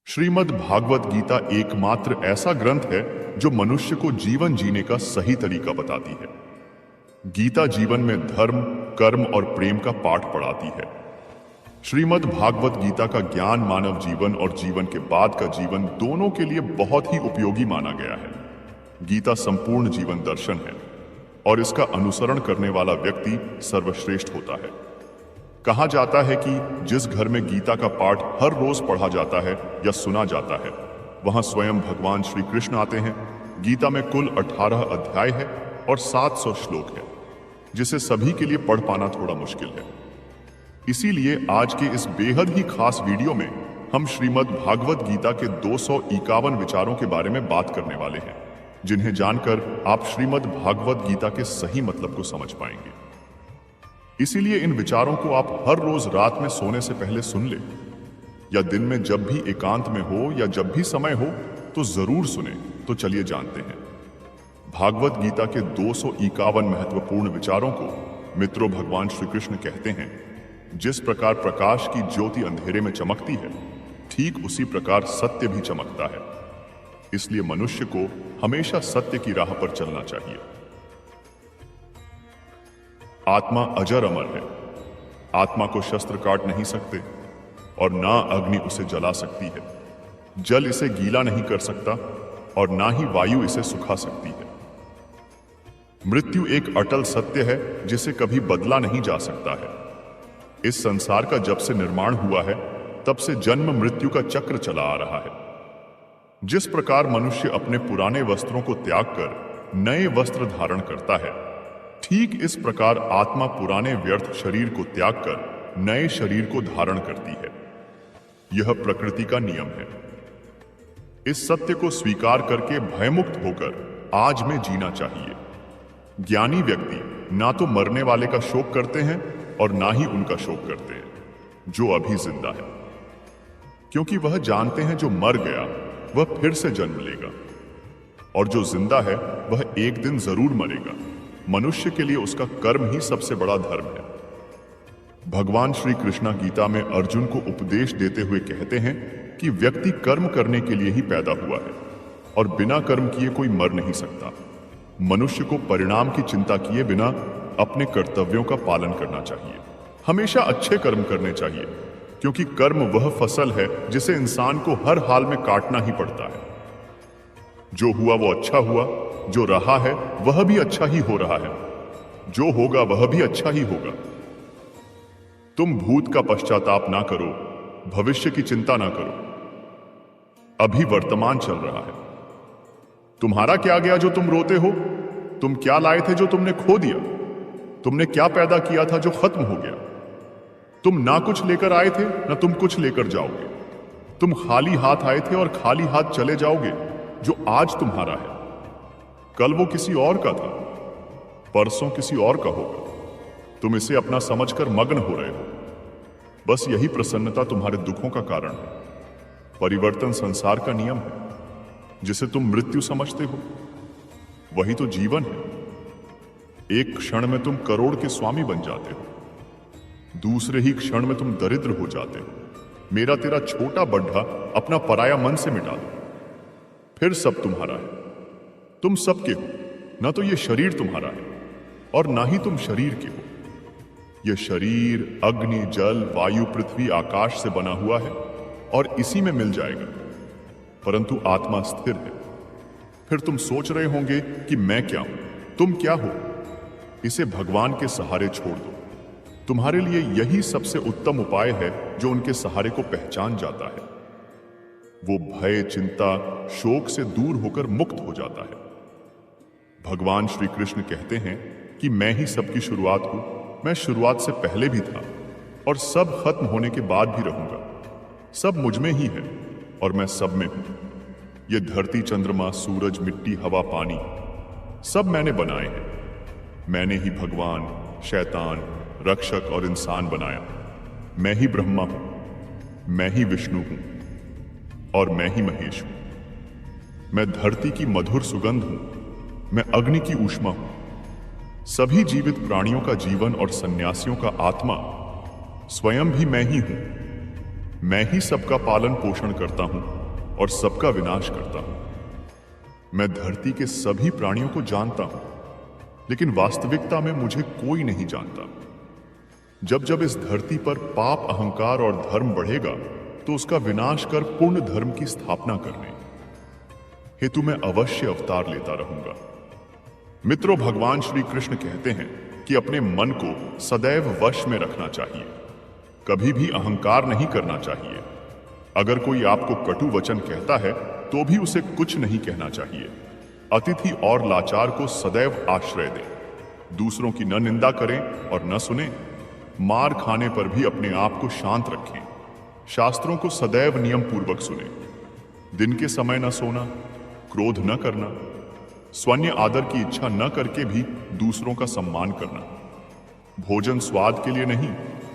श्रीमद् भागवत गीता एकमात्र ऐसा ग्रंथ है जो मनुष्य को जीवन जीने का सही तरीका बताती है। गीता जीवन में धर्म, कर्म और प्रेम का पाठ पढ़ाती है। श्रीमद् भागवत गीता का ज्ञान मानव जीवन और जीवन के बाद का जीवन दोनों के लिए बहुत ही उपयोगी माना गया है। गीता संपूर्ण जीवन दर्शन है और इसका अनुसरण करने वाला व्यक्ति सर्वश्रेष्ठ होता है। कहा जाता है कि जिस घर में गीता का पाठ हर रोज पढ़ा जाता है या सुना जाता है, वहां स्वयं भगवान श्री कृष्ण आते हैं। गीता में कुल 18 अध्याय है और 700 श्लोक है, जिसे सभी के लिए पढ़ पाना थोड़ा मुश्किल है। इसीलिए आज के इस बेहद ही खास वीडियो में हम श्रीमद् भागवत गीता के 251 विचारों के बारे में बात करने वाले हैं, जिन्हें जानकर आप श्रीमद् भागवत गीता के सही मतलब को समझ पाएंगे। इसीलिए इन विचारों को आप हर रोज रात में सोने से पहले सुन ले, या दिन में जब भी एकांत में हो या जब भी समय हो तो जरूर सुने। तो चलिए जानते हैं। भागवत गीता के 251 महत्वपूर्ण विचारों को मित्रों भगवान श्री कृष्ण कहते हैं। जिस प्रकार प्रकाश की ज्योति अंधेरे में चमकती है, ठीक उसी प्रकार सत्य भी चमकता है। इसलिए मनुष्य को हमेशा सत्य की राह पर चलना चाहिए। आत्मा अजर अमर है। आत्मा को शस्त्र काट नहीं सकते और ना अग्नि उसे जला सकती है। जल इसे गीला नहीं कर सकता और ना ही वायु इसे सुखा सकती है। मृत्यु एक अटल सत्य है जिसे कभी बदला नहीं जा सकता है। इस संसार का जब से निर्माण हुआ है, तब से जन्म मृत्यु का चक्र चला आ रहा है। जिस प्रकार मनुष्य अपने पुराने वस्त्रों को त्याग कर नए वस्त्र धारण करता है, ठीक इस प्रकार आत्मा पुराने व्यर्थ शरीर को त्याग कर नए शरीर को धारण करती है। यह प्रकृति का नियम है। इस सत्य को स्वीकार करके भयमुक्त होकर आज में जीना चाहिए। ज्ञानी व्यक्ति ना तो मरने वाले का शोक करते हैं और ना ही उनका शोक करते हैं जो अभी जिंदा है, क्योंकि वह जानते हैं जो मर गया वह फिर से जन्म लेगा और जो जिंदा है वह एक दिन जरूर मरेगा। मनुष्य के लिए उसका कर्म ही सबसे बड़ा धर्म है। भगवान श्री कृष्ण गीता में अर्जुन को उपदेश देते हुए कहते हैं कि व्यक्ति कर्म करने के लिए ही पैदा हुआ है और बिना कर्म किए कोई मर नहीं सकता। मनुष्य को परिणाम की चिंता किए बिना अपने कर्तव्यों का पालन करना चाहिए। हमेशा अच्छे कर्म करने चाहिए, क्योंकि कर्म वह फसल है जिसे इंसान को हर हाल में काटना ही पड़ता है। जो हुआ वो अच्छा हुआ, जो रहा है वह भी अच्छा ही हो रहा है, जो होगा वह भी अच्छा ही होगा। तुम भूत का पश्चाताप ना करो, भविष्य की चिंता ना करो। अभी वर्तमान चल रहा है। तुम्हारा क्या गया जो तुम रोते हो? तुम क्या लाए थे जो तुमने खो दिया? तुमने क्या पैदा किया था जो खत्म हो गया? तुम ना कुछ लेकर आए थे, ना तुम कुछ लेकर जाओगे। तुम खाली हाथ आए थे और खाली हाथ चले जाओगे। जो आज तुम्हारा है, कल वो किसी और का था, परसों किसी और का होगा। तुम इसे अपना समझकर मग्न हो रहे हो। बस यही प्रसन्नता तुम्हारे दुखों का कारण है। परिवर्तन संसार का नियम है। जिसे तुम मृत्यु समझते हो वही तो जीवन है। एक क्षण में तुम करोड़ के स्वामी बन जाते हो, दूसरे ही क्षण में तुम दरिद्र हो जाते हो। मेरा तेरा छोटा बड्ढा अपना पराया मन से मिटा दो, फिर सब तुम्हारा है। तुम सबके हो, ना तो ये शरीर तुम्हारा है और ना ही तुम शरीर के हो। यह शरीर अग्नि, जल, वायु, पृथ्वी, आकाश से बना हुआ है और इसी में मिल जाएगा, परंतु आत्मा स्थिर है। फिर तुम सोच रहे होंगे कि मैं क्या हूं, तुम क्या हो? इसे भगवान के सहारे छोड़ दो। तुम्हारे लिए यही सबसे उत्तम उपाय है जो उनके सहारे को पहचान जाता है। वो भय, चिंता, शोक से दूर होकर मुक्त हो जाता है। भगवान श्री कृष्ण कहते हैं कि मैं ही सबकी शुरुआत हूं। मैं शुरुआत से पहले भी था और सब खत्म होने के बाद भी रहूंगा। सब मुझ में ही है और मैं सब में हूं। ये धरती, चंद्रमा, सूरज, मिट्टी, हवा, पानी सब मैंने बनाए हैं। मैंने ही भगवान, शैतान, रक्षक और इंसान बनाया। मैं ही ब्रह्मा हूं, मैं ही विष्णु हूं और मैं ही महेश हूं। मैं धरती की मधुर सुगंध हूं, मैं अग्नि की ऊष्मा हूं। सभी जीवित प्राणियों का जीवन और सन्यासियों का आत्मा स्वयं भी मैं ही हूं। मैं ही सबका पालन पोषण करता हूं और सबका विनाश करता हूं। मैं धरती के सभी प्राणियों को जानता हूं, लेकिन वास्तविकता में मुझे कोई नहीं जानता। जब जब इस धरती पर पाप, अहंकार और धर्म बढ़ेगा, तो उसका विनाश कर पूर्ण धर्म की स्थापना करने हेतु मैं अवश्य अवतार लेता रहूंगा। मित्रों, भगवान श्री कृष्ण कहते हैं कि अपने मन को सदैव वश में रखना चाहिए, कभी भी अहंकार नहीं करना चाहिए। अगर कोई आपको कटु वचन कहता है तो भी उसे कुछ नहीं कहना चाहिए। अतिथि और लाचार को सदैव आश्रय दें, दूसरों की न निंदा करें और न सुने। मार खाने पर भी अपने आप को शांत रखें, शास्त्रों को सदैव नियम पूर्वक सुने। दिन के समय न सोना, क्रोध न करना, स्वन्य आदर की इच्छा न करके भी दूसरों का सम्मान करना, भोजन स्वाद के लिए नहीं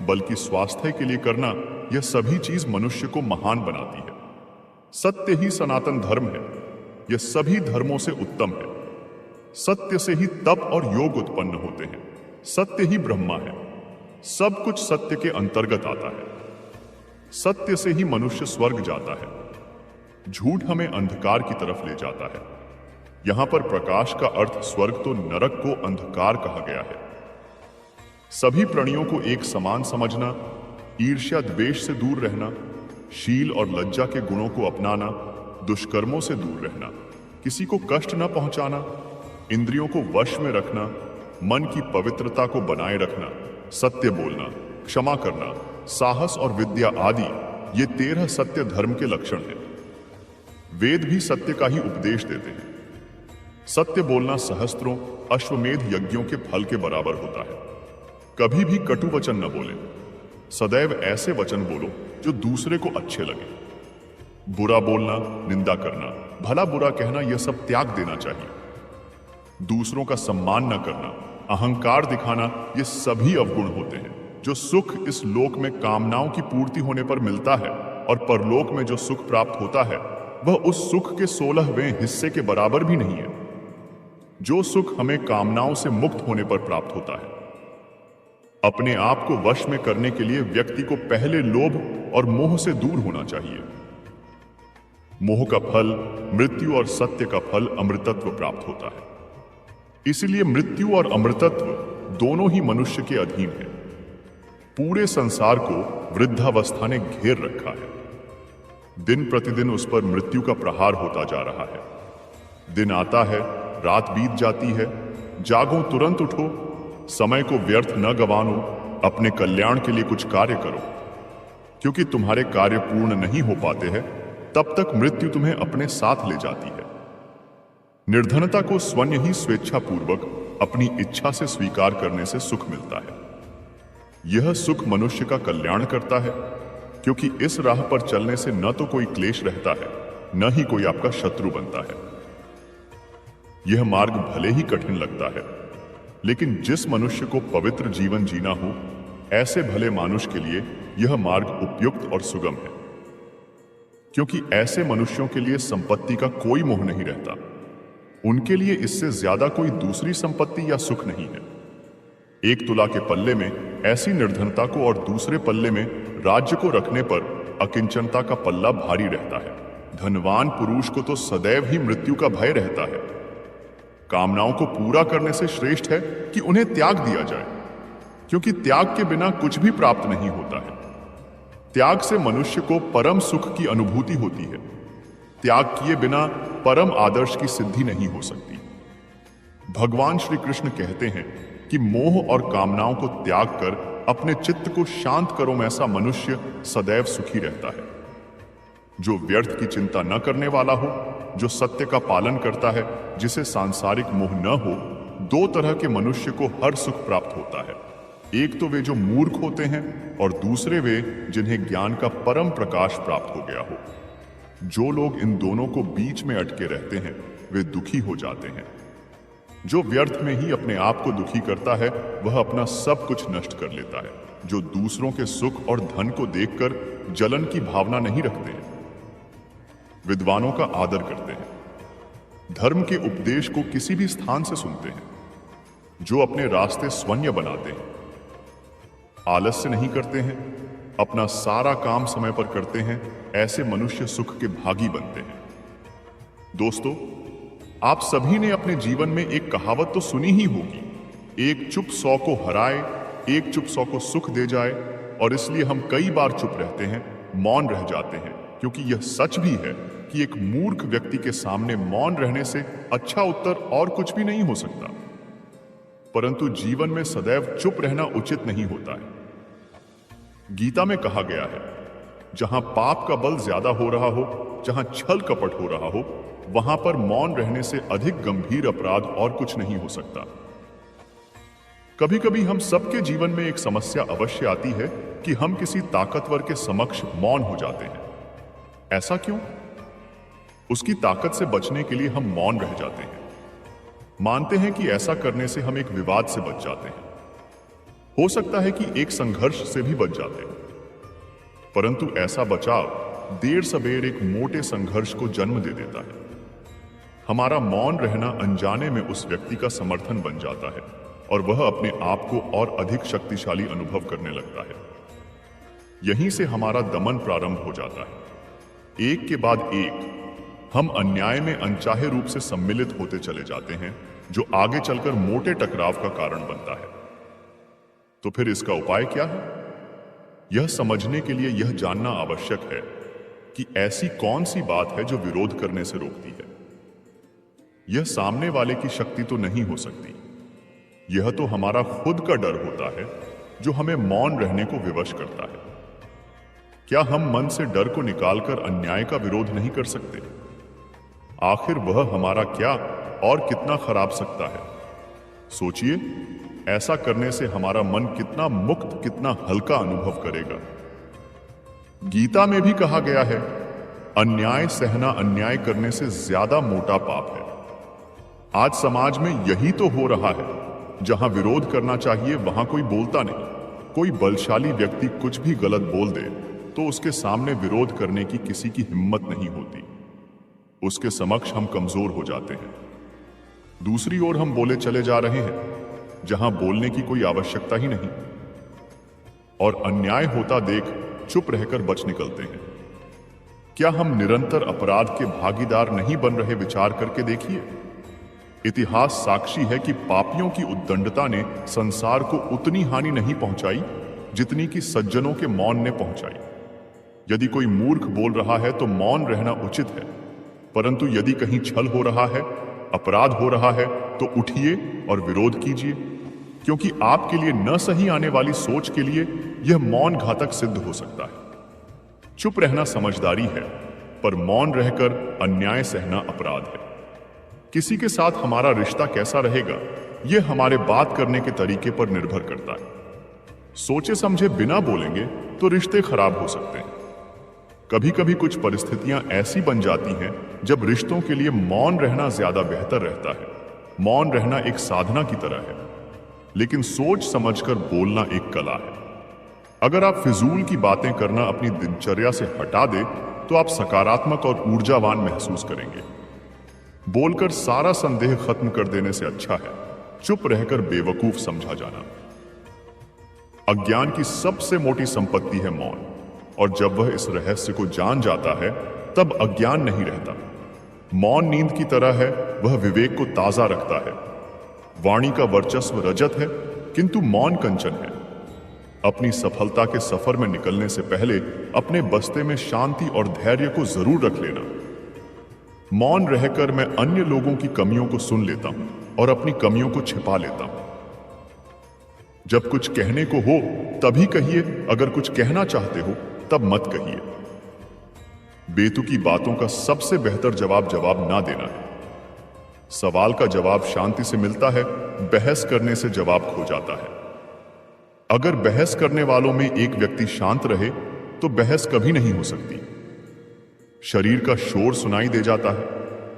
बल्कि स्वास्थ्य के लिए करना, यह सभी चीज मनुष्य को महान बनाती है। सत्य ही सनातन धर्म है, यह सभी धर्मों से उत्तम है। सत्य से ही तप और योग उत्पन्न होते हैं। सत्य ही ब्रह्मा है, सब कुछ सत्य के अंतर्गत आता है। सत्य से ही मनुष्य स्वर्ग जाता है। झूठ हमें अंधकार की तरफ ले जाता है। यहां पर प्रकाश का अर्थ स्वर्ग तो नरक को अंधकार कहा गया है। सभी प्राणियों को एक समान समझना, ईर्ष्या द्वेष से दूर रहना, शील और लज्जा के गुणों को अपनाना, दुष्कर्मों से दूर रहना, किसी को कष्ट न पहुंचाना, इंद्रियों को वश में रखना, मन की पवित्रता को बनाए रखना, सत्य बोलना, क्षमा करना, साहस और विद्या आदि, ये 13 सत्य धर्म के लक्षण हैं। वेद भी सत्य का ही उपदेश देते हैं। सत्य बोलना सहस्त्रों अश्वमेध यज्ञों के फल के बराबर होता है। कभी भी कटु वचन न बोले, सदैव ऐसे वचन बोलो जो दूसरे को अच्छे लगे। बुरा बोलना, निंदा करना, भला बुरा कहना, यह सब त्याग देना चाहिए। दूसरों का सम्मान न करना, अहंकार दिखाना, ये सभी अवगुण होते हैं। जो सुख इस लोक में कामनाओं की पूर्ति होने पर मिलता है और परलोक में जो सुख प्राप्त होता है वह उस सुख के 16वें हिस्से के बराबर भी नहीं है। जो सुख हमें कामनाओं से मुक्त होने पर प्राप्त होता है। अपने आप को वश में करने के लिए व्यक्ति को पहले लोभ और मोह से दूर होना चाहिए। मोह का फल मृत्यु और सत्य का फल अमृतत्व प्राप्त होता है। इसलिए मृत्यु और अमृतत्व दोनों ही मनुष्य के अधीन है। पूरे संसार को वृद्धावस्था ने घेर रखा है। दिन प्रतिदिन उस पर मृत्यु का प्रहार होता जा रहा है। दिन आता है, रात बीत जाती है। जागो, तुरंत उठो, समय को व्यर्थ न गंवाओ, अपने कल्याण के लिए कुछ कार्य करो, क्योंकि तुम्हारे कार्य पूर्ण नहीं हो पाते हैं तब तक मृत्यु तुम्हें अपने साथ ले जाती है। निर्धनता को स्वयं ही स्वेच्छापूर्वक अपनी इच्छा से स्वीकार करने से सुख मिलता है। यह सुख मनुष्य का कल्याण करता है, क्योंकि इस राह पर चलने से न तो कोई क्लेश रहता है, न ही कोई आपका शत्रु बनता है। यह मार्ग भले ही कठिन लगता है, लेकिन जिस मनुष्य को पवित्र जीवन जीना हो, ऐसे भले मानुष के लिए यह मार्ग उपयुक्त और सुगम है, क्योंकि ऐसे मनुष्यों के लिए संपत्ति का कोई मोह नहीं रहता। उनके लिए इससे ज्यादा कोई दूसरी संपत्ति या सुख नहीं है। एक तुला के पल्ले में ऐसी निर्धनता को और दूसरे पल्ले में राज्य को रखने पर अकिंचनता का पल्ला भारी रहता है। धनवान पुरुष को तो सदैव ही मृत्यु का भय रहता है। कामनाओं को पूरा करने से श्रेष्ठ है कि उन्हें त्याग दिया जाए, क्योंकि त्याग के बिना कुछ भी प्राप्त नहीं होता है। त्याग से मनुष्य को परम सुख की अनुभूति होती है। त्याग किए बिना परम आदर्श की सिद्धि नहीं हो सकती। भगवान श्री कृष्ण कहते हैं कि मोह और कामनाओं को त्याग कर अपने चित्त को शांत करो, ऐसा मनुष्य सदैव सुखी रहता है। जो व्यर्थ की चिंता न करने वाला हो, जो सत्य का पालन करता है, जिसे सांसारिक मोह न हो, दो तरह के मनुष्य को हर सुख प्राप्त होता है। एक तो वे जो मूर्ख होते हैं और दूसरे वे जिन्हें ज्ञान का परम प्रकाश प्राप्त हो गया हो। जो लोग इन दोनों को बीच में अटके रहते हैं वे दुखी हो जाते हैं। जो व्यर्थ में ही अपने आप को दुखी करता है वह अपना सब कुछ नष्ट कर लेता है। जो दूसरों के सुख और धन को देखकर जलन की भावना नहीं रखते हैं, विद्वानों का आदर करते हैं, धर्म के उपदेश को किसी भी स्थान से सुनते हैं, जो अपने रास्ते स्वयं बनाते हैं, आलस्य नहीं करते हैं, अपना सारा काम समय पर करते हैं, ऐसे मनुष्य सुख के भागी बनते हैं। दोस्तों, आप सभी ने अपने जीवन में एक कहावत तो सुनी ही होगी, एक चुप 100 को हराए, एक चुप 100 को सुख दे जाए। और इसलिए हम कई बार चुप रहते हैं, मौन रह जाते हैं, क्योंकि यह सच भी है कि एक मूर्ख व्यक्ति के सामने मौन रहने से अच्छा उत्तर और कुछ भी नहीं हो सकता। परंतु जीवन में सदैव चुप रहना उचित नहीं होता है। गीता में कहा गया है, जहां पाप का बल ज्यादा हो रहा हो, जहां छल कपट हो रहा हो, वहां पर मौन रहने से अधिक गंभीर अपराध और कुछ नहीं हो सकता। कभी कभी हम सबके जीवन में एक समस्या अवश्य आती है कि हम किसी ताकतवर के समक्ष मौन हो जाते हैं। ऐसा क्यों? उसकी ताकत से बचने के लिए हम मौन रह जाते हैं। मानते हैं कि ऐसा करने से हम एक विवाद से बच जाते हैं, हो सकता है कि एक संघर्ष से भी बच जाते हैं। परंतु ऐसा बचाव देर सबेर एक मोटे संघर्ष को जन्म दे देता है। हमारा मौन रहना अनजाने में उस व्यक्ति का समर्थन बन जाता है और वह अपने आप को और अधिक शक्तिशाली अनुभव करने लगता है। यहीं से हमारा दमन प्रारंभ हो जाता है। एक के बाद एक हम अन्याय में अनचाहे रूप से सम्मिलित होते चले जाते हैं, जो आगे चलकर मोटे टकराव का कारण बनता है। तो फिर इसका उपाय क्या है? यह समझने के लिए यह जानना आवश्यक है कि ऐसी कौन सी बात है जो विरोध करने से रोकती है। यह सामने वाले की शक्ति तो नहीं हो सकती, यह तो हमारा खुद का डर होता है जो हमें मौन रहने को विवश करता है। क्या हम मन से डर को निकालकर अन्याय का विरोध नहीं कर सकते? आखिर वह हमारा क्या और कितना खराब सकता है? सोचिए, ऐसा करने से हमारा मन कितना मुक्त, कितना हल्का अनुभव करेगा। गीता में भी कहा गया है, अन्याय सहना अन्याय करने से ज्यादा मोटा पाप है। आज समाज में यही तो हो रहा है। जहां विरोध करना चाहिए वहां कोई बोलता नहीं। कोई बलशाली व्यक्ति कुछ भी गलत बोल दे तो उसके सामने विरोध करने की किसी की हिम्मत नहीं होती। उसके समक्ष हम कमजोर हो जाते हैं। दूसरी ओर हम बोले चले जा रहे हैं जहां बोलने की कोई आवश्यकता ही नहीं, और अन्याय होता देख चुप रहकर बच निकलते हैं। क्या हम निरंतर अपराध के भागीदार नहीं बन रहे? विचार करके देखिए। इतिहास साक्षी है कि पापियों की उद्दंडता ने संसार को उतनी हानि नहीं पहुंचाई जितनी कि सज्जनों के मौन ने पहुंचाई। यदि कोई मूर्ख बोल रहा है तो मौन रहना उचित है, परंतु यदि कहीं छल हो रहा है, अपराध हो रहा है, तो उठिए और विरोध कीजिए, क्योंकि आपके लिए न सही आने वाली सोच के लिए यह मौन घातक सिद्ध हो सकता है। चुप रहना समझदारी है, पर मौन रहकर अन्याय सहना अपराध है। किसी के साथ हमारा रिश्ता कैसा रहेगा, यह हमारे बात करने के तरीके पर निर्भर करता है। सोचे समझे बिना बोलेंगे तो रिश्ते खराब हो सकते हैं। कभी कभी कुछ परिस्थितियां ऐसी बन जाती हैं जब रिश्तों के लिए मौन रहना ज्यादा बेहतर रहता है। मौन रहना एक साधना की तरह है, लेकिन सोच समझकर बोलना एक कला है। अगर आप फिजूल की बातें करना अपनी दिनचर्या से हटा दें तो आप सकारात्मक और ऊर्जावान महसूस करेंगे। बोलकर सारा संदेह खत्म कर देने से अच्छा है चुप रहकर बेवकूफ समझा जाना। अज्ञान की सबसे मोटी संपत्ति है मौन, और जब वह इस रहस्य को जान जाता है तब अज्ञान नहीं रहता। मौन नींद की तरह है, वह विवेक को ताजा रखता है। वाणी का वर्चस्व रजत है, किंतु मौन कंचन है। अपनी सफलता के सफर में निकलने से पहले अपने बस्ते में शांति और धैर्य को जरूर रख लेना। मौन रहकर मैं अन्य लोगों की कमियों को सुन लेता हूं और अपनी कमियों को छिपा लेता हूं। जब कुछ कहने को हो तभी कहिए, अगर कुछ कहना चाहते हो तब मत कहिए। बेतुकी बातों का सबसे बेहतर जवाब ना देना है। सवाल का जवाब शांति से मिलता है, बहस करने से जवाब खो जाता है। अगर बहस करने वालों में एक व्यक्ति शांत रहे तो बहस कभी नहीं हो सकती। शरीर का शोर सुनाई दे जाता है,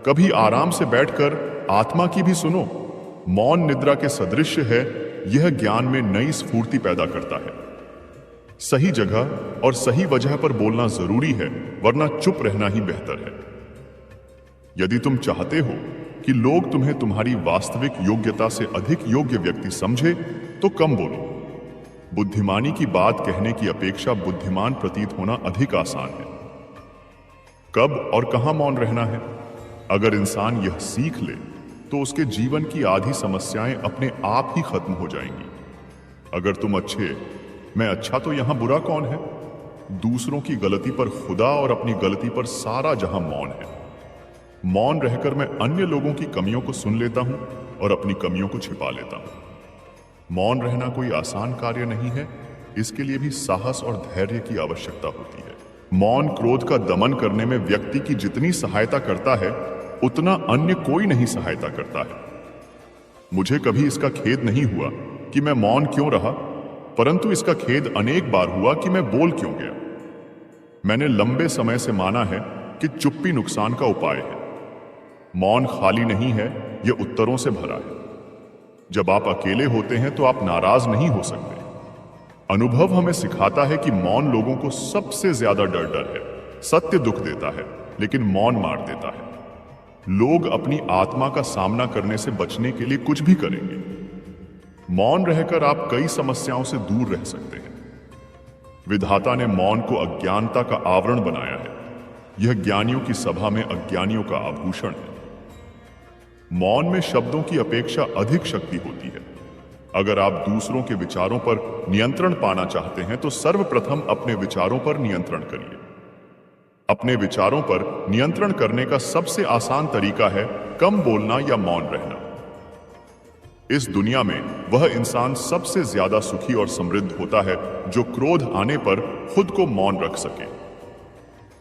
कभी आराम से बैठकर आत्मा की भी सुनो। मौन निद्रा के सदृश्य है, यह ज्ञान में नई स्फूर्ति पैदा करता है। सही जगह और सही वजह पर बोलना जरूरी है, वरना चुप रहना ही बेहतर है। यदि तुम चाहते हो कि लोग तुम्हें तुम्हारी वास्तविक योग्यता से अधिक योग्य व्यक्ति समझे तो कम बोलो। बुद्धिमानी की बात कहने की अपेक्षा बुद्धिमान प्रतीत होना अधिक आसान है। कब और कहां मौन रहना है, अगर इंसान यह सीख ले तो उसके जीवन की आधी समस्याएं अपने आप ही खत्म हो जाएंगी। अगर तुम अच्छे, मैं अच्छा तो यहां बुरा कौन है, दूसरों की गलती पर खुदा और अपनी गलती पर सारा जहां मौन है। मौन रहकर मैं अन्य लोगों की कमियों को सुन लेता हूं और अपनी कमियों को छिपा लेता हूं। मौन रहना कोई आसान कार्य नहीं है, इसके लिए भी साहस और धैर्य की आवश्यकता होती है। मौन क्रोध का दमन करने में व्यक्ति की जितनी सहायता करता है उतना अन्य कोई नहीं सहायता करता है। मुझे कभी इसका खेद नहीं हुआ कि मैं मौन क्यों रहा, परंतु इसका खेद अनेक बार हुआ कि मैं बोल क्यों गया। मैंने लंबे समय से माना है कि चुप्पी नुकसान का उपाय है। मौन खाली नहीं है, यह उत्तरों से भरा है। जब आप अकेले होते हैं तो आप नाराज नहीं हो सकते। अनुभव हमें सिखाता है कि मौन लोगों को सबसे ज्यादा डर है। सत्य दुख देता है, लेकिन मौन मार देता है। लोग अपनी आत्मा का सामना करने से बचने के लिए कुछ भी करेंगे। मौन रहकर आप कई समस्याओं से दूर रह सकते हैं। विधाता ने मौन को अज्ञानता का आवरण बनाया है। यह ज्ञानियों की सभा में अज्ञानियों का आभूषण है। मौन में शब्दों की अपेक्षा अधिक शक्ति होती है। अगर आप दूसरों के विचारों पर नियंत्रण पाना चाहते हैं तो सर्वप्रथम अपने विचारों पर नियंत्रण करिए। अपने विचारों पर नियंत्रण करने का सबसे आसान तरीका है कम बोलना या मौन रहना। इस दुनिया में वह इंसान सबसे ज्यादा सुखी और समृद्ध होता है जो क्रोध आने पर खुद को मौन रख सके।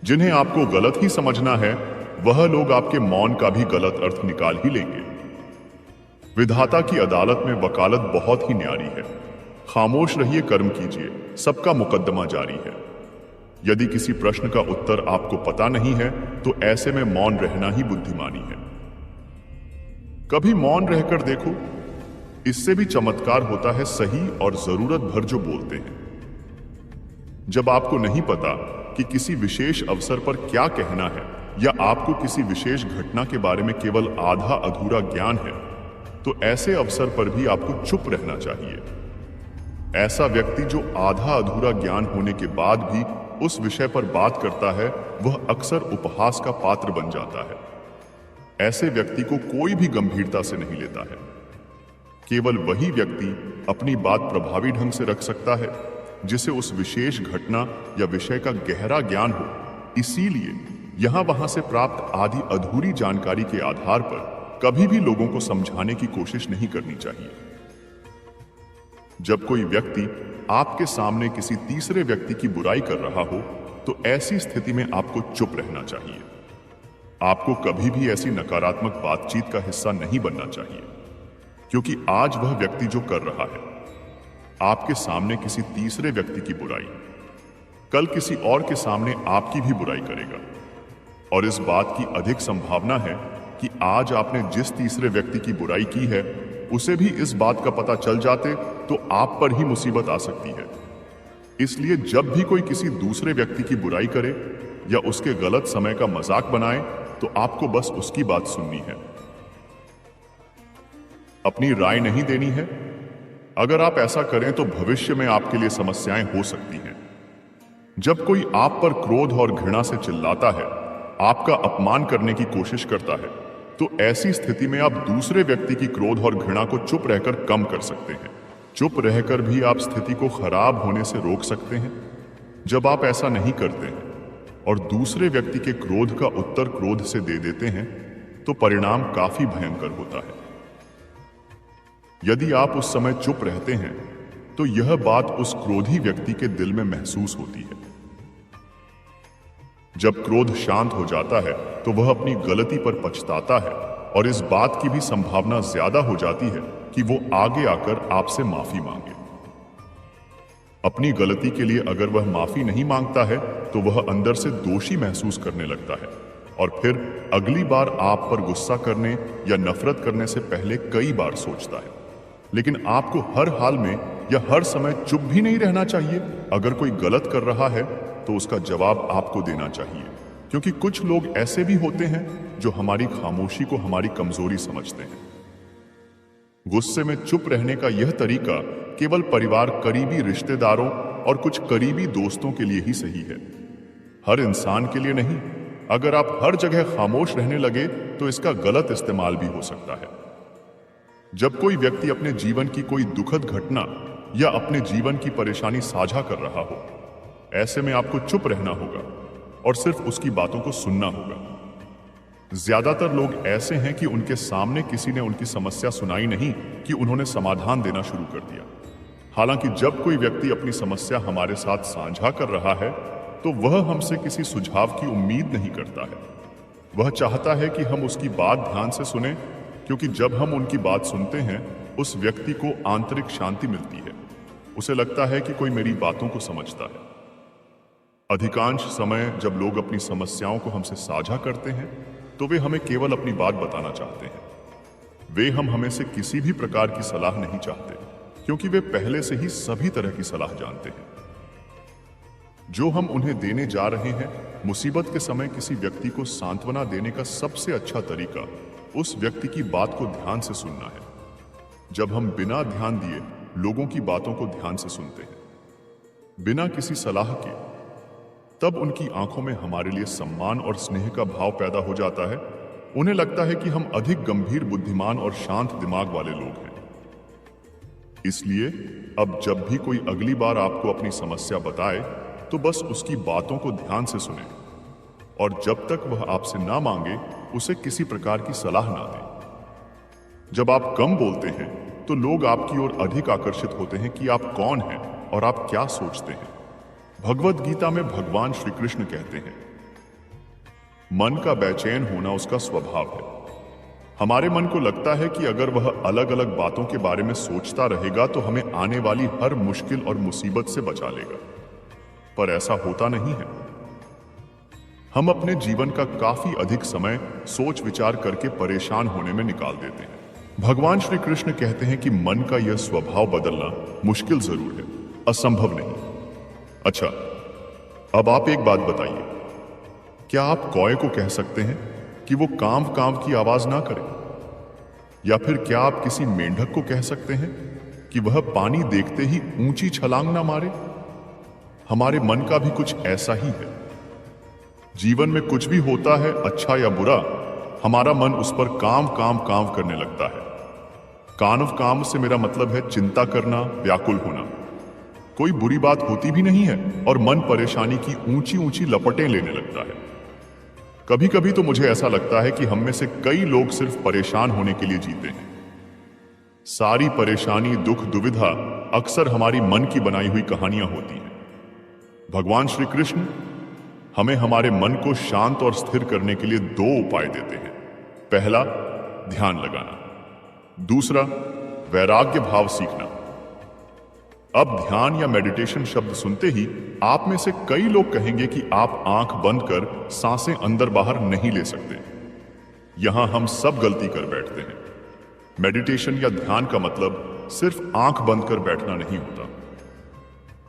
जिन्हें आपको गलत ही समझना है वह लोग आपके मौन का भी गलत अर्थ निकाल ही लेंगे। विधाता की अदालत में वकालत बहुत ही न्यारी है। खामोश रहिए, कर्म कीजिए, सबका मुकदमा जारी है। यदि किसी प्रश्न का उत्तर आपको पता नहीं है तो ऐसे में मौन रहना ही बुद्धिमानी है। कभी मौन रहकर देखो, इससे भी चमत्कार होता है सही और जरूरत भर जो बोलते हैं। जब आपको नहीं पता कि किसी विशेष अवसर पर क्या कहना है या आपको किसी विशेष घटना के बारे में केवल आधा अधूरा ज्ञान है तो ऐसे अवसर पर भी आपको चुप रहना चाहिए। ऐसा व्यक्ति जो आधा अधूरा ज्ञान होने के बाद भी उस विषय पर बात करता है वह अक्सर उपहास का पात्र बन जाता है। ऐसे व्यक्ति को कोई भी गंभीरता से नहीं लेता है। केवल वही व्यक्ति अपनी बात प्रभावी ढंग से रख सकता है जिसे उस विशेष घटना या विषय का गहरा ज्ञान हो। इसीलिए यहां वहां से प्राप्त आधी अधूरी जानकारी के आधार पर कभी भी लोगों को समझाने की कोशिश नहीं करनी चाहिए। जब कोई व्यक्ति आपके सामने किसी तीसरे व्यक्ति की बुराई कर रहा हो तो ऐसी स्थिति में आपको चुप रहना चाहिए। आपको कभी भी ऐसी नकारात्मक बातचीत का हिस्सा नहीं बनना चाहिए, क्योंकि आज वह व्यक्ति जो कर रहा है आपके सामने किसी तीसरे व्यक्ति की बुराई, कल किसी और के सामने आपकी भी बुराई करेगा। और इस बात की अधिक संभावना है कि आज आपने जिस तीसरे व्यक्ति की बुराई की है उसे भी इस बात का पता चल जाते तो आप पर ही मुसीबत आ सकती है। इसलिए जब भी कोई किसी दूसरे व्यक्ति की बुराई करे या उसके गलत समय का मजाक बनाए तो आपको बस उसकी बात सुननी है, अपनी राय नहीं देनी है। अगर आप ऐसा करें तो भविष्य में आपके लिए समस्याएं हो सकती हैं। जब कोई आप पर क्रोध और घृणा से चिल्लाता है, आपका अपमान करने की कोशिश करता है, तो ऐसी स्थिति में आप दूसरे व्यक्ति की क्रोध और घृणा को चुप रहकर कम कर सकते हैं। चुप रहकर भी आप स्थिति को खराब होने से रोक सकते हैं। जब आप ऐसा नहीं करते हैं और दूसरे व्यक्ति के क्रोध का उत्तर क्रोध से दे देते हैं तो परिणाम काफी भयंकर होता है। यदि आप उस समय चुप रहते हैं तो यह बात उस क्रोधी व्यक्ति के दिल में महसूस होती है। जब क्रोध शांत हो जाता है तो वह अपनी गलती पर पछताता है और इस बात की भी संभावना ज्यादा हो जाती है कि वो आगे आकर आपसे माफी मांगे। अपनी गलती के लिए अगर वह माफी नहीं मांगता है तो वह अंदर से दोषी महसूस करने लगता है और फिर अगली बार आप पर गुस्सा करने या नफरत करने से पहले कई बार सोचता है। लेकिन आपको हर हाल में या हर समय चुप भी नहीं रहना चाहिए। अगर कोई गलत कर रहा है तो उसका जवाब आपको देना चाहिए, क्योंकि कुछ लोग ऐसे भी होते हैं जो हमारी खामोशी को हमारी कमजोरी समझते हैं। गुस्से में चुप रहने का यह तरीका केवल परिवार, करीबी रिश्तेदारों और कुछ करीबी दोस्तों के लिए ही सही है, हर इंसान के लिए नहीं। अगर आप हर जगह खामोश रहने लगे तो इसका गलत इस्तेमाल भी हो सकता है। जब कोई व्यक्ति अपने जीवन की कोई दुखद घटना या अपने जीवन की परेशानी साझा कर रहा हो, ऐसे में आपको चुप रहना होगा और सिर्फ उसकी बातों को सुनना होगा। ज्यादातर लोग ऐसे हैं कि उनके सामने किसी ने उनकी समस्या सुनाई नहीं कि उन्होंने समाधान देना शुरू कर दिया। हालांकि जब कोई व्यक्ति अपनी समस्या हमारे साथ साझा कर रहा है तो वह हमसे किसी सुझाव की उम्मीद नहीं करता है। वह चाहता है कि हम उसकी बात ध्यान से सुनें, क्योंकि जब हम उनकी बात सुनते हैं उस व्यक्ति को आंतरिक शांति मिलती है। उसे लगता है कि कोई मेरी बातों को समझता है। अधिकांश समय जब लोग अपनी समस्याओं को हमसे साझा करते हैं तो वे हमें केवल अपनी बात बताना चाहते हैं। वे हमें से किसी भी प्रकार की सलाह नहीं चाहते, क्योंकि वे पहले से ही सभी तरह की सलाह जानते हैं। जो हम उन्हें देने जा रहे हैं, मुसीबत के समय किसी व्यक्ति को सांत्वना देने का सबसे अच्छा तरीका उस व्यक्ति की बात को ध्यान से सुनना है। जब हम बिना ध्यान दिए लोगों की बातों को ध्यान से सुनते हैं, बिना किसी सलाह के, तब उनकी आंखों में हमारे लिए सम्मान और स्नेह का भाव पैदा हो जाता है। उन्हें लगता है कि हम अधिक गंभीर, बुद्धिमान और शांत दिमाग वाले लोग हैं। इसलिए अब जब भी कोई अगली बार आपको अपनी समस्या बताए तो बस उसकी बातों को ध्यान से सुनें, और जब तक वह आपसे ना मांगे उसे किसी प्रकार की सलाह ना दें। जब आप कम बोलते हैं तो लोग आपकी ओर अधिक आकर्षित होते हैं कि आप कौन हैं और आप क्या सोचते हैं। भगवद गीता में भगवान श्री कृष्ण कहते हैं, मन का बेचैन होना उसका स्वभाव है। हमारे मन को लगता है कि अगर वह अलग अलग बातों के बारे में सोचता रहेगा तो हमें आने वाली हर मुश्किल और मुसीबत से बचा लेगा, पर ऐसा होता नहीं है। हम अपने जीवन का काफी अधिक समय सोच विचार करके परेशान होने में निकाल देते हैं। भगवान श्री कृष्ण कहते हैं कि मन का यह स्वभाव बदलना मुश्किल जरूर है, असंभव नहीं। अच्छा, अब आप एक बात बताइए, क्या आप कौए को कह सकते हैं कि वो कांव कांव की आवाज ना करे? या फिर क्या आप किसी मेंढक को कह सकते हैं कि वह पानी देखते ही ऊंची छलांग ना मारे? हमारे मन का भी कुछ ऐसा ही है। जीवन में कुछ भी होता है, अच्छा या बुरा, हमारा मन उस पर काम काम काम करने लगता है। कानव काम से मेरा मतलब है चिंता करना, व्याकुल होना। कोई बुरी बात होती भी नहीं है और मन परेशानी की ऊंची ऊंची लपटें लेने लगता है। कभी कभी तो मुझे ऐसा लगता है कि हम में से कई लोग सिर्फ परेशान होने के लिए जीते हैं। सारी परेशानी, दुख, दुविधा अक्सर हमारी मन की बनाई हुई कहानियां होती हैं। भगवान श्री कृष्ण हमें हमारे मन को शांत और स्थिर करने के लिए दो उपाय देते हैं। पहला, ध्यान लगाना। दूसरा, वैराग्य भाव सीखना। अब ध्यान या मेडिटेशन शब्द सुनते ही आप में से कई लोग कहेंगे कि आप आंख बंद कर सांसें अंदर बाहर नहीं ले सकते। यहां हम सब गलती कर बैठते हैं। मेडिटेशन या ध्यान का मतलब सिर्फ आंख बंद कर बैठना नहीं होता।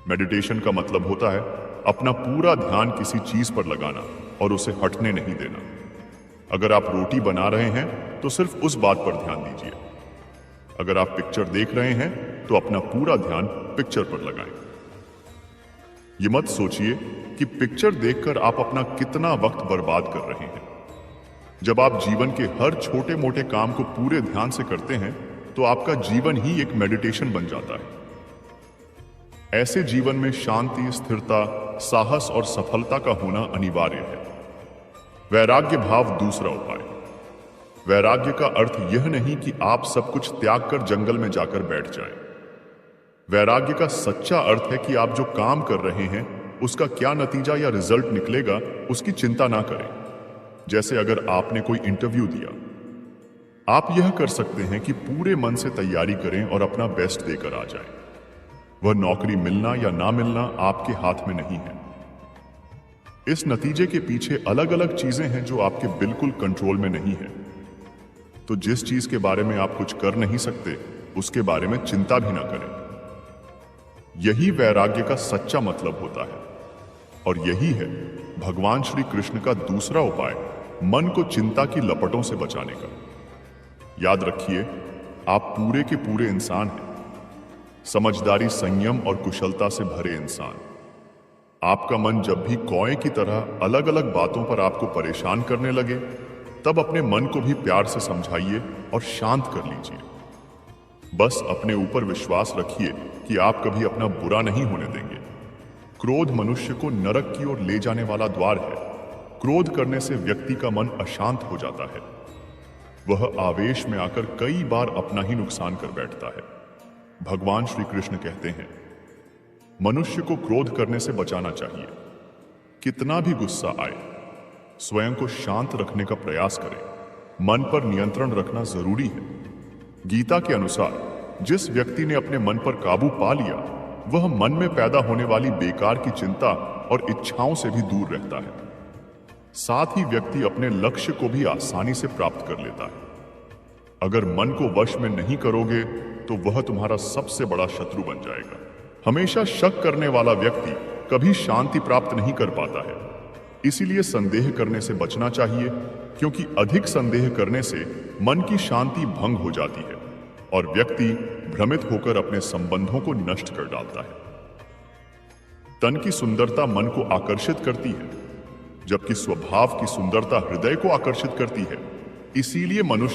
मेडिटेशन का मतलब होता है अपना पूरा ध्यान किसी चीज पर लगाना और उसे हटने नहीं देना। अगर आप रोटी बना रहे हैं तो सिर्फ उस बात पर ध्यान दीजिए। अगर आप पिक्चर देख रहे हैं तो अपना पूरा ध्यान पिक्चर पर लगाएं। ये मत सोचिए कि पिक्चर देखकर आप अपना कितना वक्त बर्बाद कर रहे हैं। जब आप जीवन के हर छोटे मोटे काम को पूरे ध्यान से करते हैं तो आपका जीवन ही एक मेडिटेशन बन जाता है। ऐसे जीवन में शांति, स्थिरता, साहस और सफलता का होना अनिवार्य है। वैराग्य भाव दूसरा उपाय। वैराग्य का अर्थ यह नहीं कि आप सब कुछ त्याग कर जंगल में जाकर बैठ जाएं। वैराग्य का सच्चा अर्थ है कि आप जो काम कर रहे हैं उसका क्या नतीजा या रिजल्ट निकलेगा उसकी चिंता ना करें। जैसे अगर आपने कोई इंटरव्यू दिया, आप यह कर सकते हैं कि पूरे मन से तैयारी करें और अपना बेस्ट देकर आ जाएं। वह नौकरी मिलना या ना मिलना आपके हाथ में नहीं है। इस नतीजे के पीछे अलग अलग चीजें हैं जो आपके बिल्कुल कंट्रोल में नहीं है। तो जिस चीज के बारे में आप कुछ कर नहीं सकते उसके बारे में चिंता भी ना करें। यही वैराग्य का सच्चा मतलब होता है और यही है भगवान श्री कृष्ण का दूसरा उपाय, मन को चिंता की लपटों से बचाने का। याद रखिए, आप पूरे के पूरे इंसान हैं। समझदारी, संयम और कुशलता से भरे इंसान। आपका मन जब भी कौए की तरह अलग अलग बातों पर आपको परेशान करने लगे, तब अपने मन को भी प्यार से समझाइए और शांत कर लीजिए। बस अपने ऊपर विश्वास रखिए कि आप कभी अपना बुरा नहीं होने देंगे। क्रोध मनुष्य को नरक की ओर ले जाने वाला द्वार है। क्रोध करने से व्यक्ति का मन अशांत हो जाता है। वह आवेश में आकर कई बार अपना ही नुकसान कर बैठता है। भगवान श्री कृष्ण कहते हैं, मनुष्य को क्रोध करने से बचाना चाहिए। कितना भी गुस्सा आए, स्वयं को शांत रखने का प्रयास करें। मन पर नियंत्रण रखना जरूरी है। गीता के अनुसार जिस व्यक्ति ने अपने मन पर काबू पा लिया, वह मन में पैदा होने वाली बेकार की चिंता और इच्छाओं से भी दूर रहता है। साथ ही व्यक्ति अपने लक्ष्य को भी आसानी से प्राप्त कर लेता है। अगर मन को वश में नहीं करोगे तो वह तुम्हारा सबसे बड़ा शत्रु बन जाएगा। हमेशा शक करने वाला व्यक्ति कभी शांति प्राप्त नहीं कर पाता है। इसीलिए संदेह करने से बचना चाहिए, क्योंकि अधिक संदेह करने से मन की शांति भंग हो जाती है और व्यक्ति भ्रमित होकर अपने संबंधों को नष्ट कर डालता है। तन की सुंदरता मन को आकर्षित करती है, जबकि स्वभाव की सुंदरता हृदय को आकर्षित करती है। इसीलिए मनुष्य